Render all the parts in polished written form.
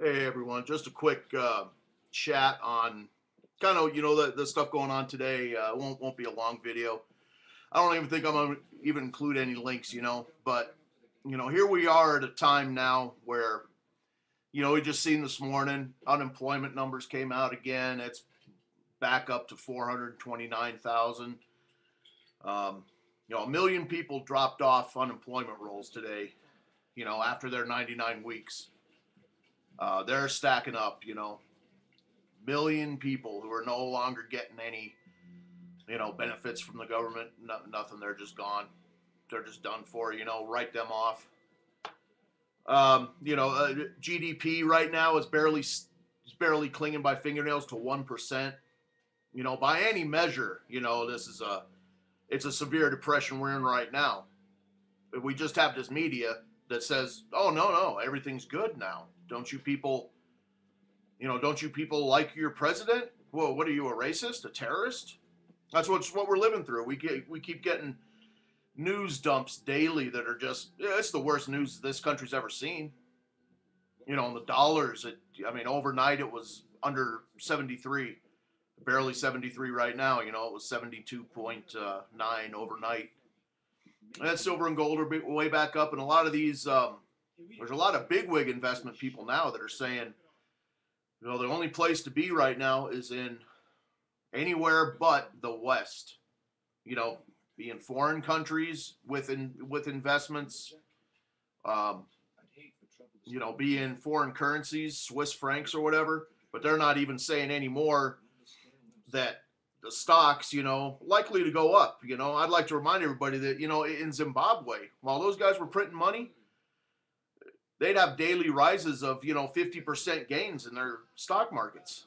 Hey everyone, just a quick chat on kind of the stuff going on today. Won't be a long video. I don't even think I'm gonna even include any links, But here we are at a time now where we just seen this morning unemployment numbers came out again. It's back up to 429,000. A million people dropped off unemployment rolls today. After their 99 weeks, they're stacking up. Million people who are no longer getting any, benefits from the government. Nothing. They're just gone. They're just done for. Write them off. GDP right now is barely clinging by fingernails to 1%. By any measure, this is it's a severe depression we're in right now. We just have this media that says, "Oh no, everything's good now." Don't you people like your president? Well, what are you, a racist, a terrorist? That's what we're living through. We keep getting news dumps daily that are just it's the worst news this country's ever seen. And the dollars, overnight it was under 73, barely 73 right now. It was 72.9 overnight. And silver and gold are way back up, and a lot of these there's a lot of bigwig investment people now that are saying, the only place to be right now is in anywhere but the West. You know, be in foreign countries with investments. Um, be in foreign currencies, Swiss francs or whatever. But they're not even saying anymore that the stocks, likely to go up. I'd like to remind everybody that in Zimbabwe, while those guys were printing money, they'd have daily rises of 50% gains in their stock markets.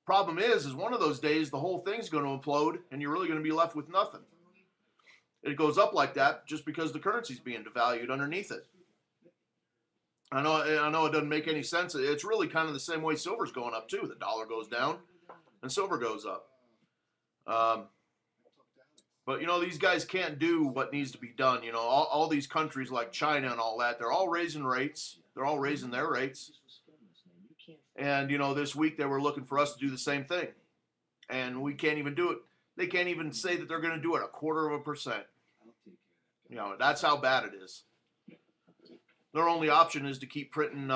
Problem is one of those days the whole thing's going to implode and you're really going to be left with nothing. It goes up like that just because the currency's being devalued underneath it. I know it doesn't make any sense. It's really kind of the same way silver's going up too. The dollar goes down and silver goes up. Um, but these guys can't do what needs to be done. All these countries like China and all that, they're all raising rates. They're all raising their rates. And this week they were looking for us to do the same thing, and we can't even do it. They can't even say that they're going to do it 1/4%. That's how bad it is. Their only option is to keep printing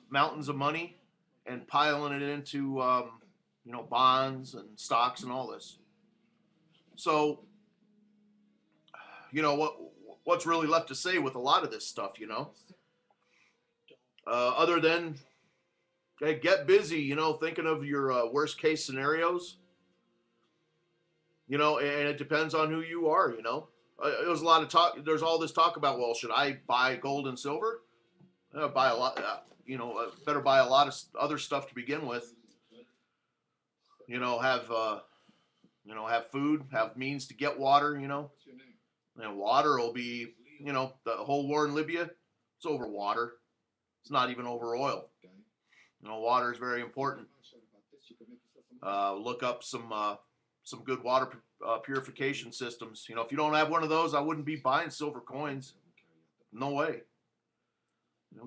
mountains of money and piling it into bonds and stocks and all this. So what's really left to say with a lot of this stuff, other than, okay, get busy, thinking of your worst case scenarios, and it depends on who you are. It was a lot of talk. There's all this talk about, well, should I buy gold and silver? Buy a lot, better buy a lot of other stuff to begin with. Have food, have means to get water. And water will be, the whole war in Libya, it's over water. It's not even over oil. Water is very important. Look up some good water purification systems. If you don't have one of those, I wouldn't be buying silver coins. No way.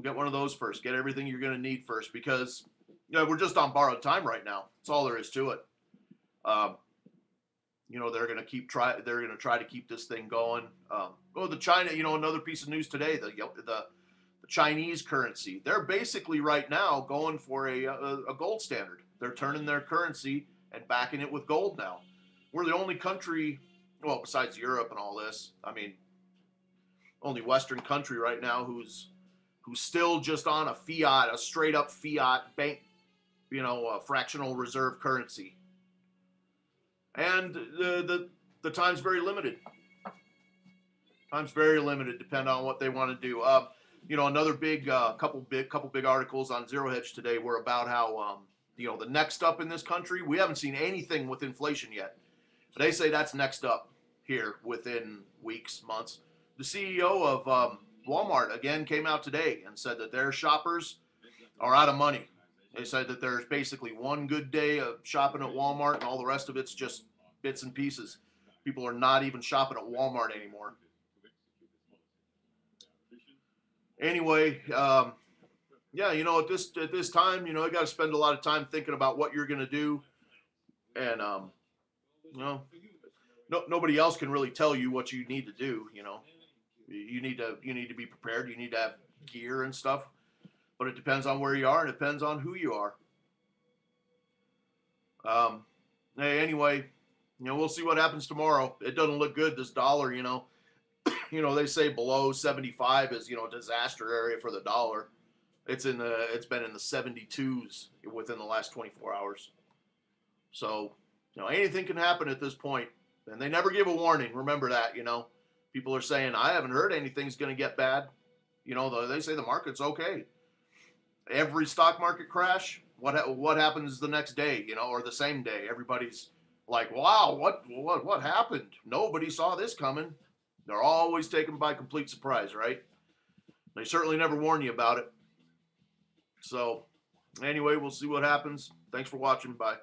Get one of those first. Get everything you're going to need first, because we're just on borrowed time right now. That's all there is to it. They're going to try to keep this thing going. The China, another piece of news today, the Chinese currency. They're basically right now going for a gold standard. They're turning their currency and backing it with gold now. We're the only country, well, besides Europe and all this, only Western country right now who's still just on a straight up fiat bank, a fractional reserve currency. And the time's very limited. Time's very limited, depending on what they want to do. Another couple big articles on Zero Hedge today were about how the next up in this country, we haven't seen anything with inflation yet. But they say that's next up here within weeks, months. The CEO of Walmart again came out today and said that their shoppers are out of money. They said that there's basically one good day of shopping at Walmart and all the rest of it's just bits and pieces. People are not even shopping at Walmart anymore. Anyway, yeah, at this time, you got to spend a lot of time thinking about what you're going to do, and you know, nobody else can really tell you what you need to do. You need to be prepared. You need to have gear and stuff, but it depends on where you are and it depends on who you are. Um, hey, anyway, we'll see what happens tomorrow. It doesn't look good. This dollar, they say below 75 is a disaster area for the dollar. It's been in the 72s within the last 24 hours. So, anything can happen at this point, and they never give a warning. Remember that. People are saying I haven't heard anything's going to get bad. They say the market's okay. Every stock market crash, what happens the next day, or the same day? Everybody's like, "Wow, what happened? Nobody saw this coming." They're always taken by complete surprise, right? They certainly never warn you about it. So, anyway, we'll see what happens. Thanks for watching. Bye.